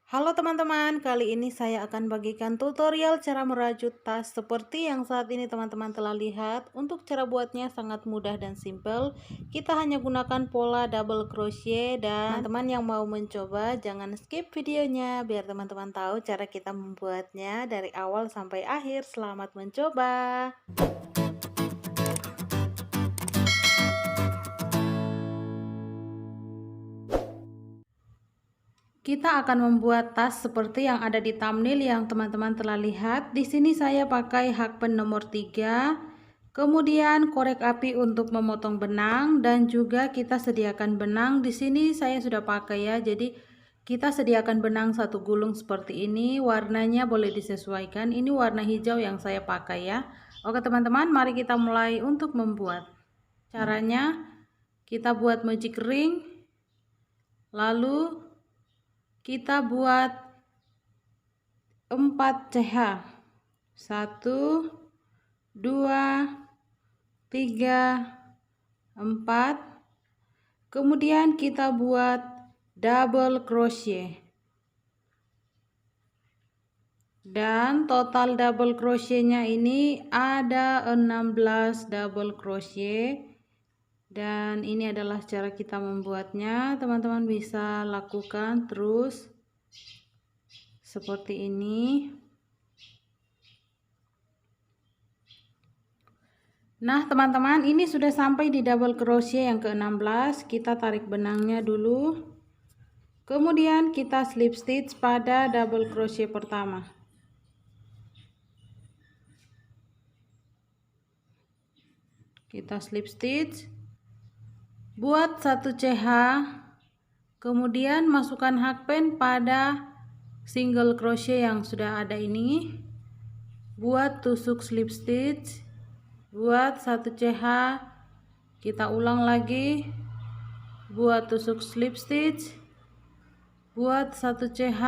Halo teman-teman, kali ini saya akan bagikan tutorial cara merajut tas seperti yang saat ini teman-teman telah lihat. Untuk cara buatnya sangat mudah dan simple. Kita hanya gunakan pola double crochet, dan teman-teman yang mau mencoba jangan skip videonya biar teman-teman tahu cara kita membuatnya dari awal sampai akhir. Selamat mencoba. Kita akan membuat tas seperti yang ada di thumbnail yang teman-teman telah lihat. Di sini saya pakai hakpen nomor 3. Kemudian korek api untuk memotong benang, dan juga kita sediakan benang. Di sini saya sudah pakai ya. Jadi kita sediakan benang satu gulung seperti ini. Warnanya boleh disesuaikan. Ini warna hijau yang saya pakai ya. Oke teman-teman, mari kita mulai untuk membuat. Caranya kita buat magic ring. Lalu kita buat 4 CH. 1 2 3 4. Kemudian kita buat double crochet. Dan total double crochetnya ini ada 16 double crochet. Dan ini adalah cara kita membuatnya. Teman-teman bisa lakukan terus seperti ini. Nah teman-teman, ini sudah sampai di double crochet yang ke-16. Kita tarik benangnya dulu, kemudian kita slip stitch pada double crochet pertama. Kita slip stitch, buat 1 CH, kemudian masukkan hakpen pada single crochet yang sudah ada ini, buat tusuk slip stitch, buat 1 CH, kita ulang lagi, buat tusuk slip stitch, buat 1 CH,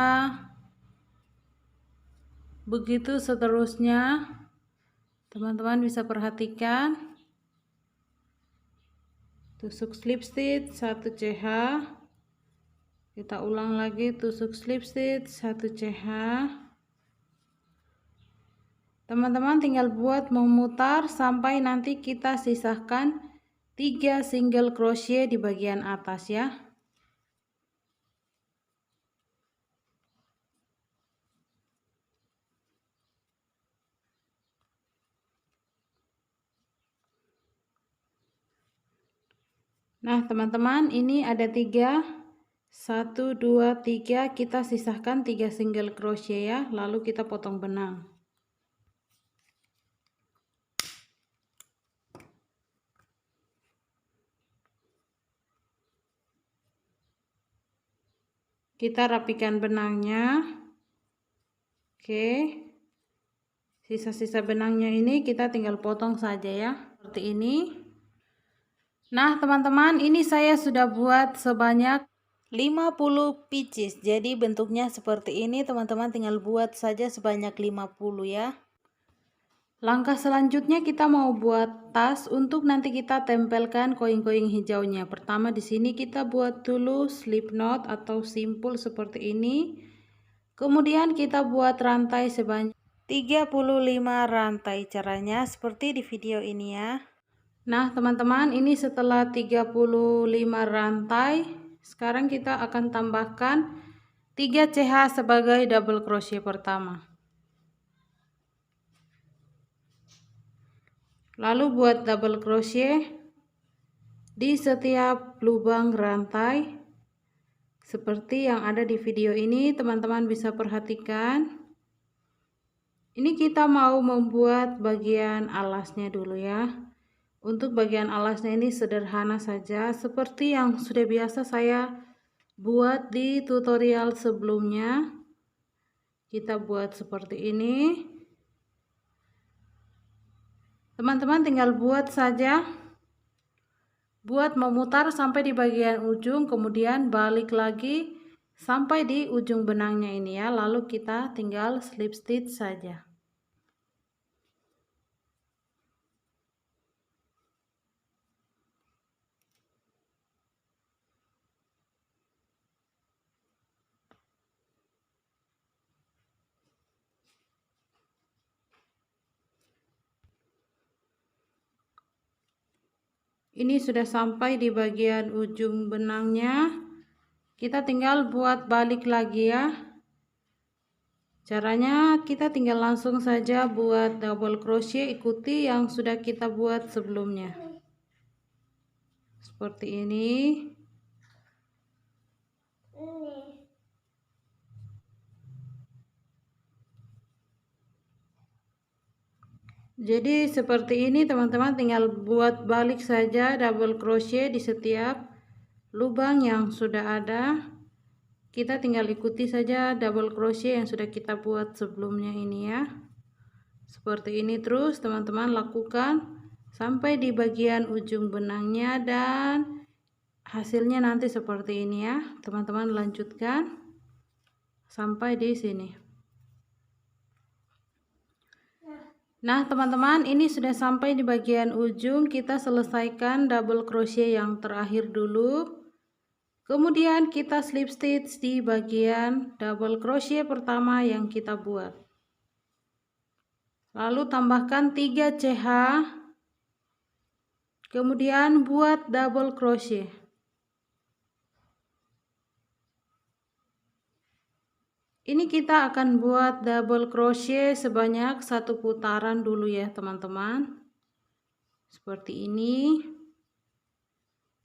begitu seterusnya. Teman-teman bisa perhatikan, tusuk slip stitch 1 CH, kita ulang lagi, tusuk slip stitch 1 CH. Teman-teman tinggal buat memutar sampai nanti kita sisahkan 3 single crochet di bagian atas ya. Nah teman-teman, ini ada 3, 1 2 3, kita sisahkan 3 single crochet ya, lalu kita potong benang. Kita rapikan benangnya. Oke, sisa-sisa benangnya ini kita tinggal potong saja ya, seperti ini. Nah teman-teman, ini saya sudah buat sebanyak 50 pieces. Jadi bentuknya seperti ini, teman-teman tinggal buat saja sebanyak 50 ya. Langkah selanjutnya kita mau buat tas untuk nanti kita tempelkan koin-koin hijaunya. Pertama di sini kita buat dulu slip knot atau simpul seperti ini. Kemudian kita buat rantai sebanyak 35 rantai. Caranya seperti di video ini ya. Nah teman-teman, ini setelah 35 rantai, sekarang kita akan tambahkan 3 CH sebagai double crochet pertama. Lalu buat double crochet di setiap lubang rantai seperti yang ada di video ini. Teman-teman bisa perhatikan. Ini kita mau membuat bagian alasnya dulu ya. Untuk bagian alasnya ini sederhana saja seperti yang sudah biasa saya buat di tutorial sebelumnya. Kita buat seperti ini. Teman-teman tinggal buat saja. Buat memutar sampai di bagian ujung, kemudian balik lagi sampai di ujung benangnya ini ya. Lalu kita tinggal slip stitch saja. Ini sudah sampai di bagian ujung benangnya. Kita tinggal buat balik lagi ya. Caranya kita tinggal langsung saja buat double crochet, ikuti yang sudah kita buat sebelumnya. Seperti ini. Jadi seperti ini teman-teman, tinggal buat balik saja double crochet di setiap lubang yang sudah ada. Kita tinggal ikuti saja double crochet yang sudah kita buat sebelumnya ini ya. Seperti ini terus teman-teman lakukan sampai di bagian ujung benangnya, dan hasilnya nanti seperti ini ya. Teman-teman lanjutkan sampai di sini. Nah teman-teman, ini sudah sampai di bagian ujung. Kita selesaikan double crochet yang terakhir dulu, kemudian kita slip stitch di bagian double crochet pertama yang kita buat, lalu tambahkan 3 CH, kemudian buat double crochet. Ini kita akan buat double crochet sebanyak 1 putaran dulu ya teman-teman. Seperti ini.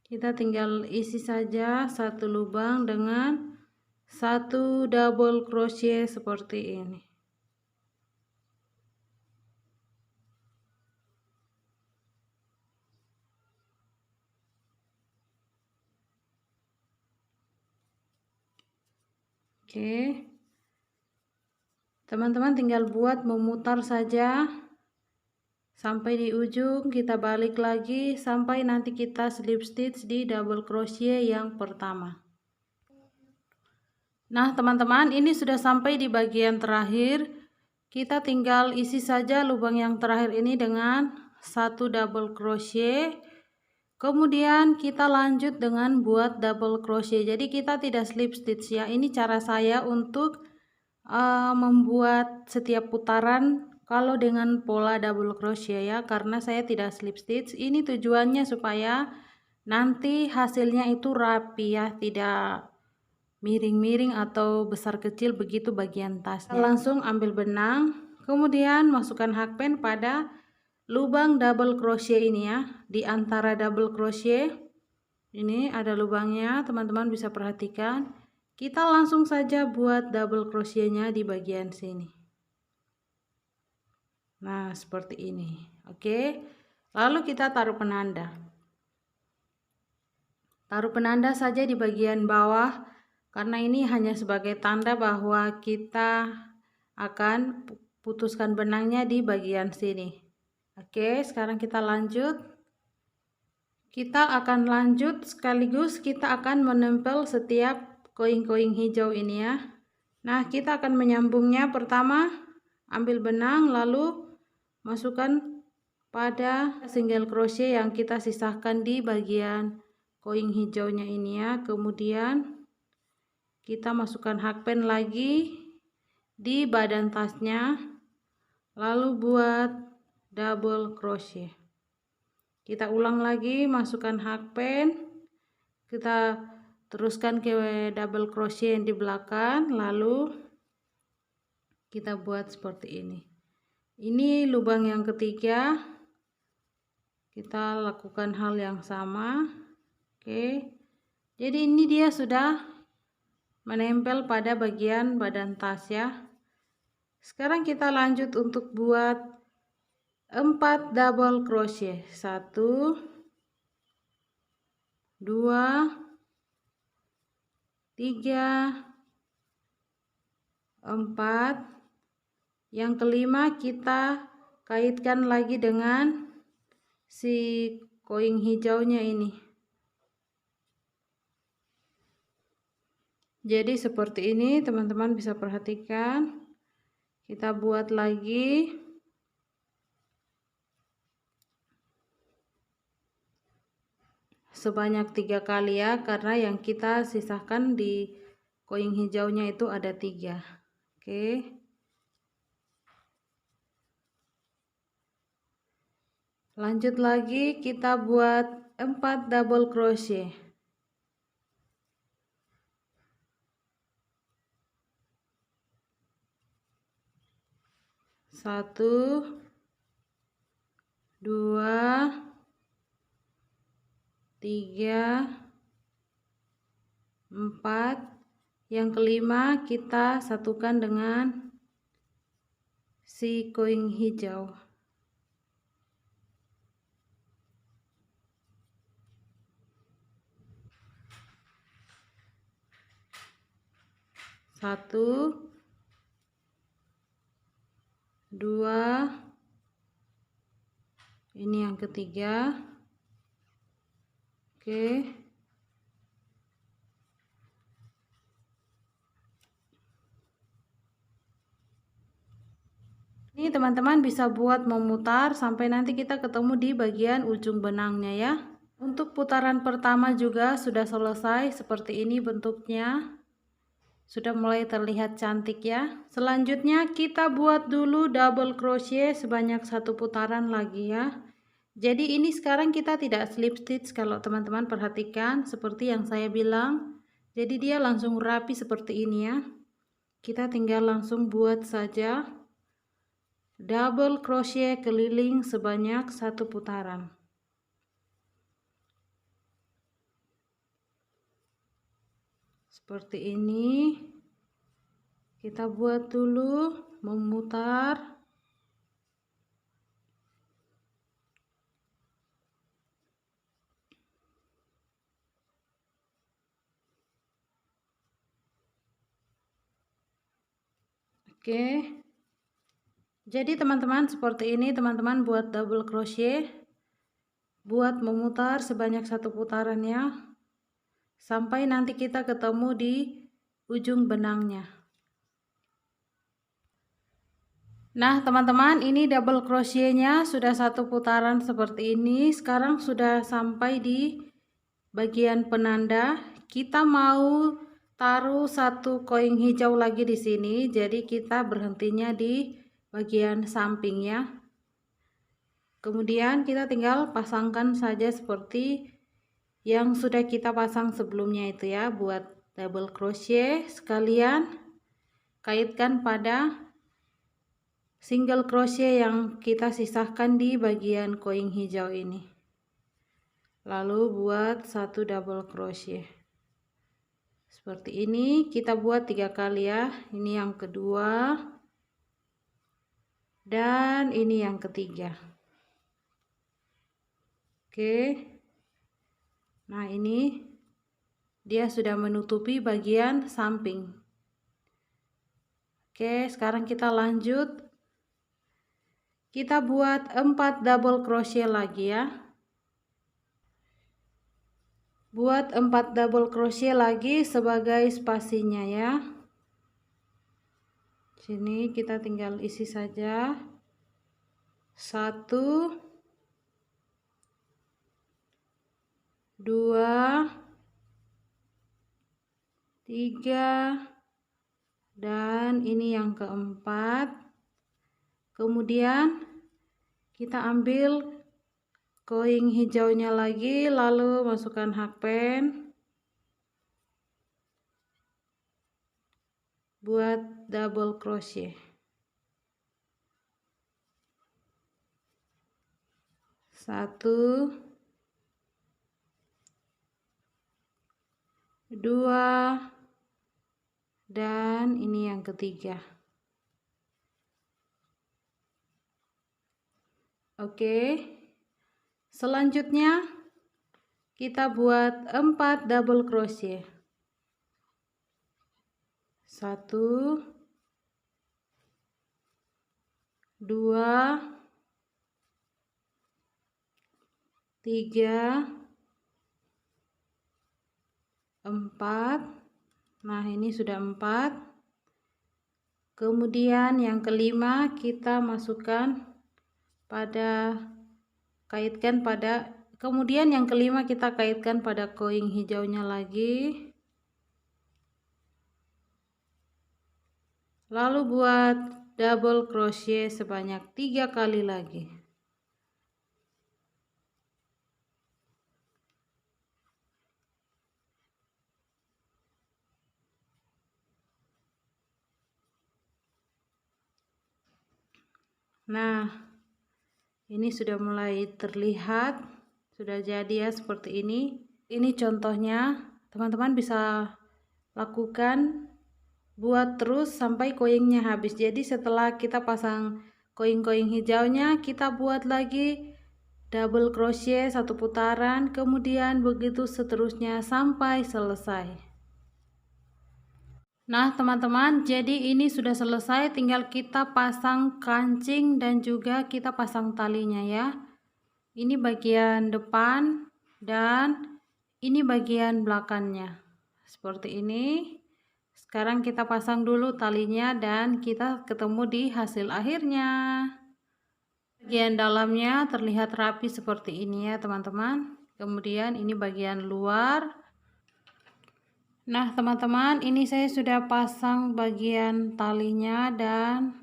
Kita tinggal isi saja 1 lubang dengan 1 double crochet seperti ini. Oke. Teman-teman tinggal buat memutar saja sampai di ujung, kita balik lagi sampai nanti kita slip stitch di double crochet yang pertama. Nah teman-teman, ini sudah sampai di bagian terakhir. Kita tinggal isi saja lubang yang terakhir ini dengan 1 double crochet, kemudian kita lanjut dengan buat double crochet. Jadi kita tidak slip stitch ya. Ini cara saya untuk membuat setiap putaran kalau dengan pola double crochet ya, karena saya tidak slip stitch. Ini tujuannya supaya nanti hasilnya itu rapi ya, tidak miring-miring atau besar kecil begitu bagian tasnya. Langsung ambil benang, kemudian masukkan hakpen pada lubang double crochet ini ya. Di antara double crochet ini ada lubangnya, teman-teman bisa perhatikan. Kita langsung saja buat double crochetnya di bagian sini. Nah seperti ini. Oke, lalu kita taruh penanda. Taruh penanda saja di bagian bawah, karena ini hanya sebagai tanda bahwa kita akan putuskan benangnya di bagian sini. Oke, sekarang kita lanjut. Kita akan lanjut sekaligus kita akan menempel setiap koin-koin hijau ini ya. Nah kita akan menyambungnya. Pertama ambil benang, lalu masukkan pada single crochet yang kita sisahkan di bagian koin hijaunya ini ya. Kemudian kita masukkan hakpen lagi di badan tasnya, lalu buat double crochet. Kita ulang lagi, masukkan hakpen, kita teruskan ke double crochet yang di belakang, lalu kita buat seperti ini. Ini lubang yang ketiga, kita lakukan hal yang sama. Oke, jadi ini dia sudah menempel pada bagian badan tas ya. Sekarang kita lanjut untuk buat 4 double crochet. 1 2 3 4. Yang kelima kita kaitkan lagi dengan si koin hijaunya ini. Jadi seperti ini teman-teman bisa perhatikan. Kita buat lagi. Sebanyak 3 kali ya, karena yang kita sisahkan di koin hijaunya itu ada 3. Oke. Lanjut lagi, kita buat 4 double crochet. Satu, dua, tiga, empat. Yang kelima kita satukan dengan si koin hijau. Satu, dua, ini yang ketiga. Oke. Ini teman-teman bisa buat memutar sampai nanti kita ketemu di bagian ujung benangnya ya. Untuk putaran pertama juga sudah selesai, seperti ini bentuknya. Sudah mulai terlihat cantik ya. Selanjutnya kita buat dulu double crochet sebanyak satu putaran lagi ya. Jadi ini sekarang kita tidak slip stitch, kalau teman-teman perhatikan seperti yang saya bilang. Jadi dia langsung rapi seperti ini ya. Kita tinggal langsung buat saja double crochet keliling sebanyak satu putaran. Seperti ini. Kita buat dulu, memutar. Oke. Jadi teman-teman seperti ini, teman-teman buat double crochet. Buat memutar sebanyak satu putaran ya. Sampai nanti kita ketemu di ujung benangnya. Nah teman-teman, ini double crochetnya sudah satu putaran seperti ini. Sekarang sudah sampai di bagian penanda. Kita mau taruh satu koin hijau lagi di sini. Jadi kita berhentinya di bagian samping ya. Kemudian kita tinggal pasangkan saja seperti yang sudah kita pasang sebelumnya itu ya. Buat double crochet sekalian kaitkan pada single crochet yang kita sisahkan di bagian koin hijau ini. Lalu buat satu double crochet seperti ini. Kita buat 3 kali ya. Ini yang kedua dan ini yang ketiga. Oke. Nah ini dia sudah menutupi bagian samping. Oke, sekarang kita lanjut. Kita buat 4 double crochet lagi ya. Buat 4 double crochet lagi sebagai spasinya ya. Sini kita tinggal isi saja. 1, 2, 3, dan ini yang keempat. Kemudian kita ambil koin hijaunya lagi, lalu masukkan hakpen buat double crochet. 1, 2, dan ini yang ketiga. Oke. Selanjutnya kita buat 4 double crochet. 1, 2, 3, 4. Nah ini sudah 4. Kemudian yang kelima kita masukkan pada kemudian yang kelima kita kaitkan pada koin hijaunya lagi. Lalu buat double crochet sebanyak 3 kali lagi. Nah, ini sudah mulai terlihat, sudah jadi ya seperti ini. Ini contohnya, teman-teman bisa lakukan buat terus sampai koinnya habis. Jadi setelah kita pasang koin-koin hijaunya, kita buat lagi double crochet 1 putaran, kemudian begitu seterusnya sampai selesai. Nah teman-teman, jadi ini sudah selesai, tinggal kita pasang kancing dan juga kita pasang talinya ya. Ini bagian depan dan ini bagian belakangnya seperti ini. Sekarang kita pasang dulu talinya dan kita ketemu di hasil akhirnya. Bagian dalamnya terlihat rapi seperti ini ya teman-teman. Kemudian ini bagian luar. Nah teman-teman, ini saya sudah pasang bagian talinya dan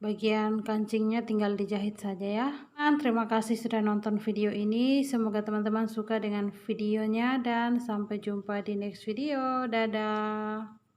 bagian kancingnya tinggal dijahit saja ya. Dan terima kasih sudah nonton video ini, semoga teman-teman suka dengan videonya dan sampai jumpa di next video. Dadah.